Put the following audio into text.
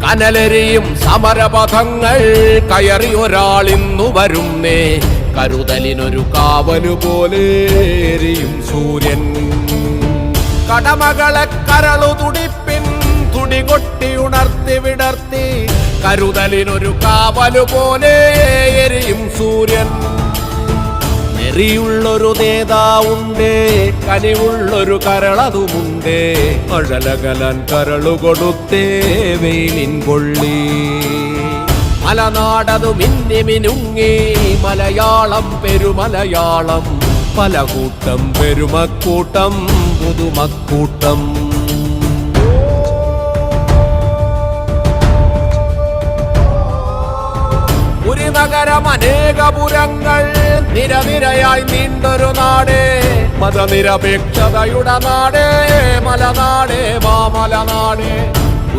കനലെരിയും സമരപഥങ്ങൾ കയറി ഒരാളിന്നു വരുന്നേ. കരുതലിനൊരു കാവലു പോലെ എരിയും സൂര്യൻ. കടമകളെ കരളു തുടിപ്പിൻ തുടികൊട്ടി ഉണർത്തി വിടർത്തി. കരുതലിനൊരു കാവലു പോലെ എരിയും സൂര്യൻ. നെറിയുള്ളൊരു നേതാവുണ്ട്, കനിവുള്ളൊരു കരളതുമുണ്ട്. അഴലകലാൻ കരളു കൊടുത്തേ വെയിലിൻ കൊള്ളി. മലനാടതു മിന്നി മിനുങ്ങി മലയാളം പെരുമലയാളം. പല കൂട്ടം പെരുമക്കൂട്ടം പുതുമക്കൂട്ടം. ഒരു നഗരം അനേകപുരങ്ങൾ നിരനിരയായി നീണ്ടൊരു നാട്. മതനിരപേക്ഷതയുടെ നാട് മലനാട് മാമലനാട്.